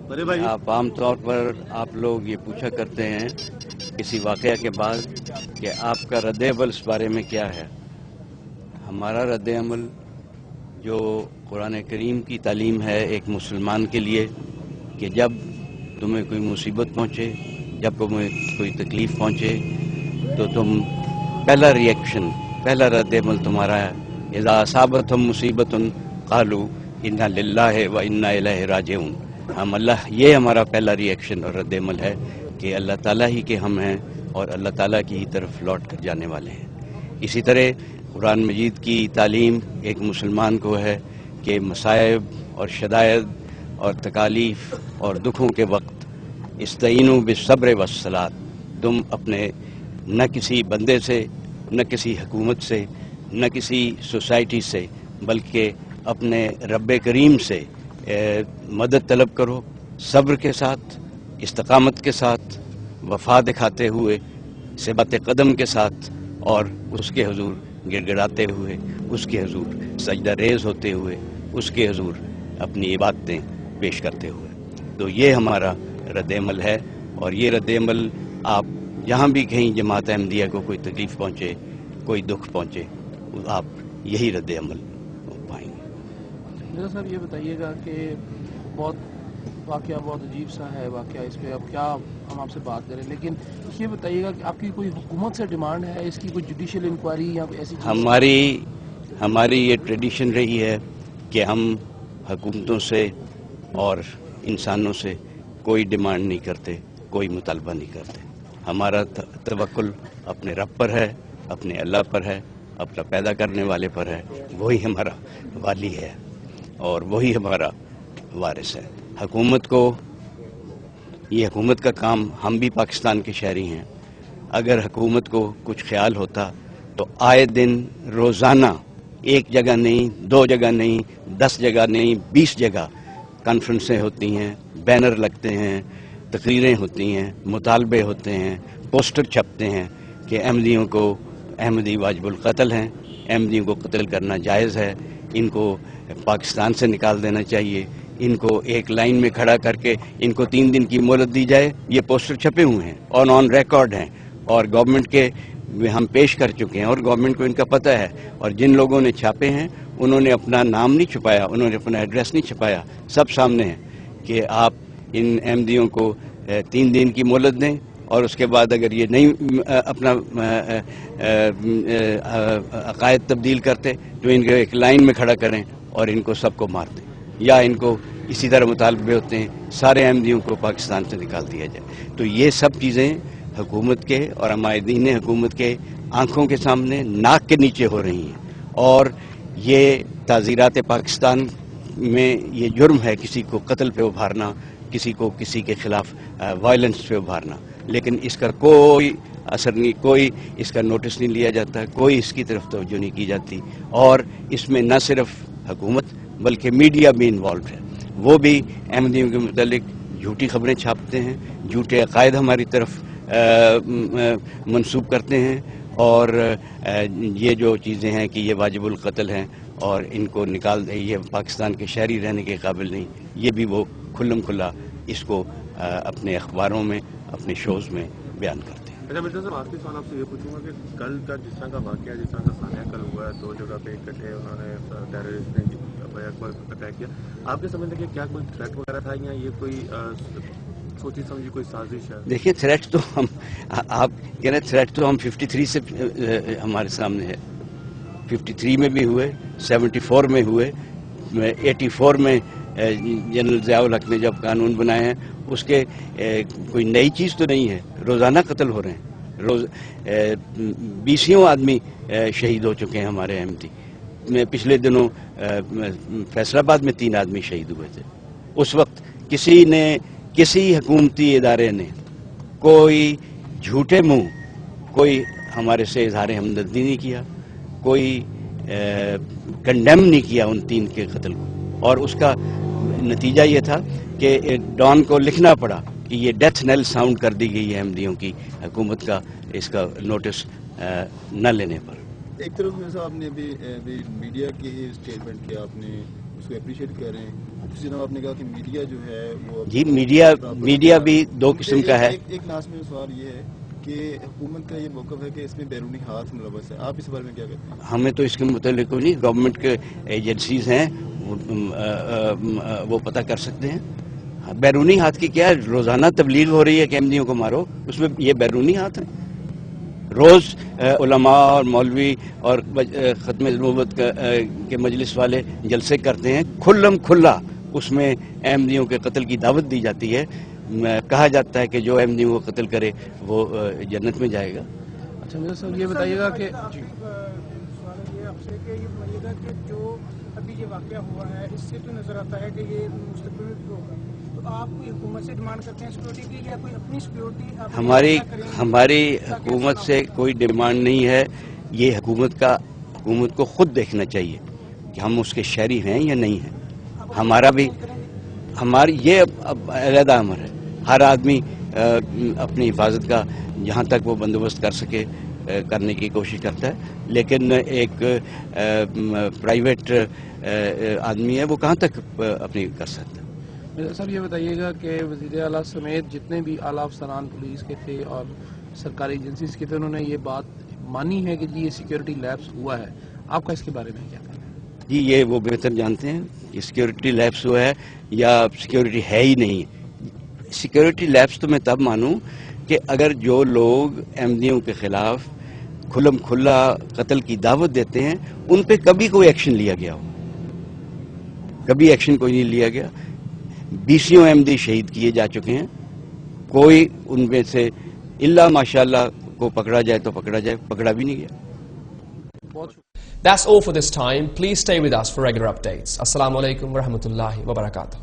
بڑے بھائی آپ عام طور پر آپ لوگ یہ پوچھا کرتے ہیں کسی واقعہ کے بعد کہ آپ کا رد عمل اس بارے میں کیا ہے. ہمارا رد عمل جو قرآن کریم کی تعلیم ہے ایک مسلمان کے لیے کہ جب تمہیں کوئی مصیبت پہنچے، جب تمہیں کوئی تکلیف پہنچے تو تم پہلا ریئیکشن، پہلا رد عمل تمہارا ہے اذا اصابتہم مصیبت قالوا انا للہ و انا الیہ راجعون. ہم اللہ، یہ ہمارا پہلا ریئیکشن اور رد عمل ہے کہ اللہ تعالیٰ ہی کے ہم ہیں اور اللہ تعالیٰ کی ہی طرف لوٹ کر جانے والے ہیں. اسی طرح قرآن مجید کی تعلیم ایک مسلمان کو ہے کہ مصائب اور شدائد اور تکالیف اور دکھوں کے وقت استعینوا بالصبر والصلاۃ، تم اپنے نہ کسی بندے سے، نہ کسی حکومت سے، نہ کسی سوسائٹی سے، بلکہ اپنے رب کریم سے مدد طلب کرو، صبر کے ساتھ، استقامت کے ساتھ، وفا دکھاتے ہوئے، ثبات قدم کے ساتھ، اور اس کے حضور گڑ گڑاتے ہوئے، اس کے حضور سجدہ ریز ہوتے ہوئے، اس کے حضور اپنی عبادتیں پیش کرتے ہوئے. تو یہ ہمارا رد عمل ہے، اور یہ رد عمل آپ جہاں بھی کہیں جماعت احمدیہ کو کوئی تکلیف پہنچے، کوئی دکھ پہنچے، آپ یہی رد عمل پائیں گے. مرزا صاحب یہ بتائیے گا کہ بہت واقعہ بہت عجیب سا ہے واقعہ، اس پہ اب کیا ہم آپ سے بات کریں، لیکن یہ بتائیے گا کہ آپ کی کوئی حکومت سے ڈیمانڈ ہے اس کی، کوئی جوڈیشل انکوائری یا ایسی چیز؟ ہماری یہ ٹریڈیشن رہی ہے کہ ہم حکومتوں سے اور انسانوں سے کوئی ڈیمانڈ نہیں کرتے، کوئی مطالبہ نہیں کرتے. ہمارا توکل اپنے رب پر ہے، اپنے اللہ پر ہے، اپنا پیدا کرنے والے پر ہے. وہی ہمارا والی ہے اور وہی ہمارا وارث ہے. حکومت کو، یہ حکومت کا کام، ہم بھی پاکستان کے شہری ہیں، اگر حکومت کو کچھ خیال ہوتا تو آئے دن روزانہ ایک جگہ نہیں، دو جگہ نہیں، 10 جگہ نہیں، 20 جگہ کانفرنسیں ہوتی ہیں، بینر لگتے ہیں، تقریریں ہوتی ہیں، مطالبے ہوتے ہیں، پوسٹر چھپتے ہیں کہ احمدیوں کو، احمدی واجب القتل ہیں، احمدیوں کو قتل کرنا جائز ہے، ان کو پاکستان سے نکال دینا چاہیے، ان کو ایک لائن میں کھڑا کر کے ان کو 3 دن کی مہلت دی جائے. یہ پوسٹر چھپے ہوئے ہیں اور آن ریکارڈ ہیں، اور گورنمنٹ کے ہم پیش کر چکے ہیں اور گورنمنٹ کو ان کا پتہ ہے. اور جن لوگوں نے چھاپے ہیں انہوں نے اپنا نام نہیں چھپایا، انہوں نے اپنا ایڈریس نہیں چھپایا، سب سامنے ہے کہ آپ ان احمدیوں کو 3 دن کی مہلت دیں، اور اس کے بعد اگر یہ نہیں اپنا عقائد تبدیل کرتے تو ان کو ایک لائن میں کھڑا کریں اور ان کو سب کو مار دیں، یا ان کو اسی طرح مطالبے ہوتے ہیں سارے احمدیوں کو پاکستان سے نکال دیا جائے. تو یہ سب چیزیں حکومت کے اور عمائدین حکومت کے آنکھوں کے سامنے، ناک کے نیچے ہو رہی ہیں، اور یہ تعزیرات پاکستان میں یہ جرم ہے کسی کو قتل پہ ابھارنا، کسی کو کسی کے خلاف وائلنس پہ ابھارنا، لیکن اس کا کوئی اثر نہیں، کوئی اس کا نوٹس نہیں لیا جاتا، کوئی اس کی طرف توجہ نہیں کی جاتی. اور اس میں نہ صرف حکومت بلکہ میڈیا بھی انوالوڈ ہے، وہ بھی احمدیوں کے متعلق جھوٹی خبریں چھاپتے ہیں، جھوٹے عقائد ہماری طرف منسوب کرتے ہیں، اور یہ جو چیزیں ہیں کہ یہ واجب القتل ہیں اور ان کو نکال دیں، یہ پاکستان کے شہری رہنے کے قابل نہیں، یہ بھی وہ کھلم کھلا اس کو اپنے اخباروں میں، اپنے شوز میں بیان کرتے ہیں. اچھا مرزا صاحب، آخری سوال آپ سے یہ پوچھوں گا کہ کل کا جس طرح کا واقعہ، جس طرح کا سانحہ کل ہوا ہے، 2 جگہ پہ اکٹھے انہوں نے ٹیررسٹ نے اٹیک کیا، آپ کے سمجھتے ہیں کہ کیا کوئی تھریٹ وغیرہ تھا یا یہ کوئی سوچی سمجھی کوئی سازش ہے؟ دیکھیے تھریٹ تو ہم، آپ کہہ رہے ہیں تھریٹ تو ہم 53 سے ہمارے سامنے ہے، 53 میں بھی ہوئے، 74 میں ہوئے، 84 میں جنرل ضیاء الحق نے جب قانون بنائے ہیں، اس کے کوئی نئی چیز تو نہیں ہے. روزانہ قتل ہو رہے ہیں، 20 آدمی شہید ہو چکے ہیں ہمارے احمدی. پچھلے دنوں فیصل آباد میں 3 آدمی شہید ہوئے تھے. اس وقت کسی حکومتی ادارے نے کوئی جھوٹے منہ کوئی ہمارے سے اظہار ہمدردی نہیں کیا، کوئی کنڈیم نہیں کیا ان 3 کے قتل کو. اور اس کا نتیجہ یہ تھا کہ ڈان کو لکھنا پڑا کہ یہ ڈیتھ نیل ساؤنڈ کر دی گئی ہے احمدیوں کی حکومت کا اس کا نوٹس نہ لینے پر. ایک طرف میں صاحب نے بھی میڈیا کی ہی اسٹیٹمنٹ کیا، آپ نے اس کو اپریشیٹ کر رہے ہیں. دوسری جناب آپ نے کہا کہ میڈیا جو ہے وہ جی میڈیا بھی دو قسم کا ہے. ایک لازمی سوال یہ ہے کہ حکومت کا یہ موقف ہے کہ اس میں بیرونی ہاتھ ملوث ہے. آپ اس بارے میں کیا کہتے ہیں؟ ہمیں تو اس کے متعلق کوئی نہیں، گورنمنٹ کے ایجنسیز ہیں وہ پتہ کر سکتے ہیں. بیرونی ہاتھ کی کیا، روزانہ تبلیغ ہو رہی ہے کہ احمدیوں کو مارو، اس میں یہ بیرونی ہاتھ ہے. روز علماء اور مولوی اور ختم نبوت کے مجلس والے جلسے کرتے ہیں، کھلا اس میں احمدیوں کے قتل کی دعوت دی جاتی ہے. کہا جاتا ہے کہ جو احمدیوں کو قتل کرے وہ جنت میں جائے گا. اچھا میرا صاحب یہ بتائیے گا کہ جی سوال یہ آپ سے کہ یہ بتائیے گا کہ جو ابھی یہ واقعہ ہوا ہے اس سے تو نظر آتا ہے کہ یہ مستقبل میں ہوگا، تو آپ کوئی حکومت سے ڈیمانڈ کرتے ہیں سیکورٹی کی یا کوئی اپنی سیکورٹی؟ ہماری حکومت سے کوئی ڈیمانڈ نہیں ہے. یہ حکومت کو خود دیکھنا چاہیے کہ ہم اس کے شہری ہیں یا نہیں ہیں. ہماری یہ علیحدہ امر ہے. ہر آدمی اپنی حفاظت کا جہاں تک وہ بندوبست کر سکے کرنے کی کوشش کرتا ہے، لیکن ایک پرائیویٹ آدمی ہے وہ کہاں تک اپنی کر سکتا ہے. میرا صاحب یہ بتائیے گا کہ وزیر اعلیٰ سمیت جتنے بھی اعلیٰ افسران پولیس کے تھے اور سرکاری ایجنسیز کے تھے، انہوں نے یہ بات مانی ہے کہ جی یہ سیکیورٹی لیپس ہوا ہے. آپ کا اس کے بارے میں کیا کہنا ہے؟ جی یہ وہ بہتر جانتے ہیں کہ سیکیورٹی لیپس ہوا ہے یا سیکیورٹی ہے ہی نہیں. سیکیورٹی لیپس تو میں تب مانوں کہ اگر جو لوگ احمدیوں کے خلاف کھلا قتل کی دعوت دیتے ہیں ان پہ کبھی کوئی ایکشن لیا گیا ہو. کبھی ایکشن کوئی نہیں لیا گیا. 20 احمدی شہید کیے جا چکے ہیں، کوئی ان میں سے الا ماشاءاللہ کو پکڑا جائے تو پکڑا جائے، پکڑا بھی نہیں گیا. That's all for this time. Please stay with us for regular updates. Assalamu alaikum wa rahmatullahi wa barakatuh.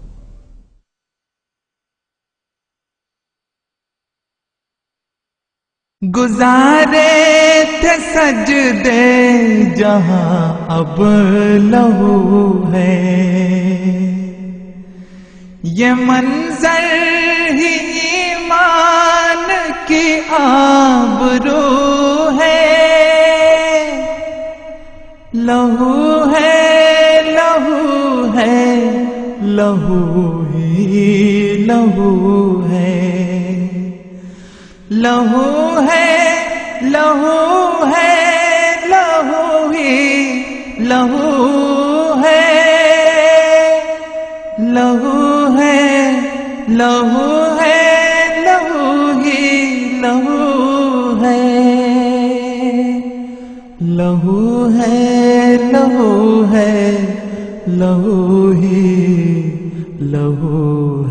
گزارے تھے سجدے جہاں اب لہو ہے، یہ منظر ہی ایمان کی آبرو ہے. لہو ہے لہو ہے لہو ہی لہو ہے. لہو ہے لہو ہے لہو ہی لہو ہے. لہو ہے لہو ہے لہو ہی لہو ہے. لہو ہے لہو ہے لہو ہی لہو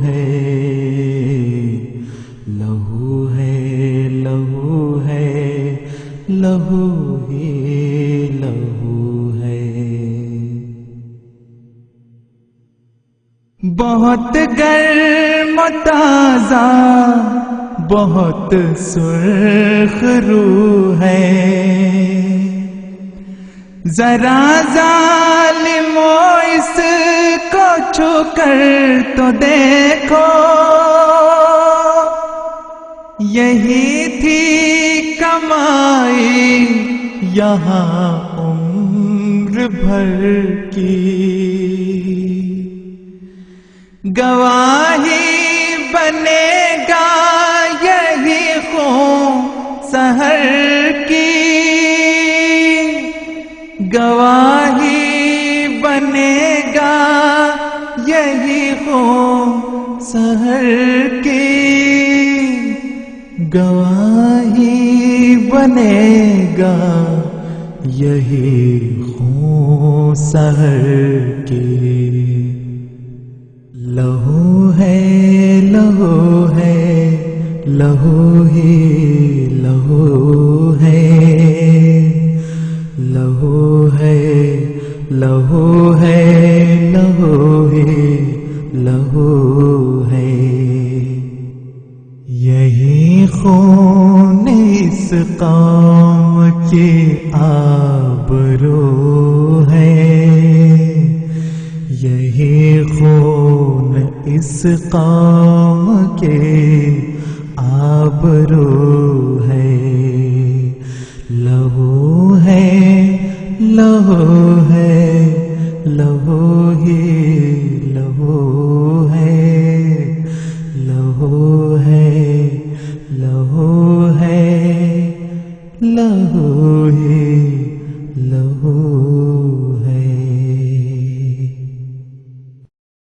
ہے. لہو ہے لہو ہے لہو ہی لہو ہے. بہت گرم تازہ بہت سرخ روح ہے، ذرا ظالموں اس کو چھو کر تو دیکھو. یہی تھی کمائی یہاں عمر بھر کی، گواہی بنے گا یہی خون سحر کی. گواہی بنے گا یہی خون سحر کی. گواہی بنے گا یہی خون سحر کی. لہو ہے لہو ہے لہو ہی لہو ہے. لہو ہے لہو ہے لہو ہی لہو ہے. یہی خون اس قوم کی آبرو ہے، یہی خون اس قوم کے آبرو ہے. لہو ہے لہو ہے لہو ہی لہو ہے لہو ہے لہو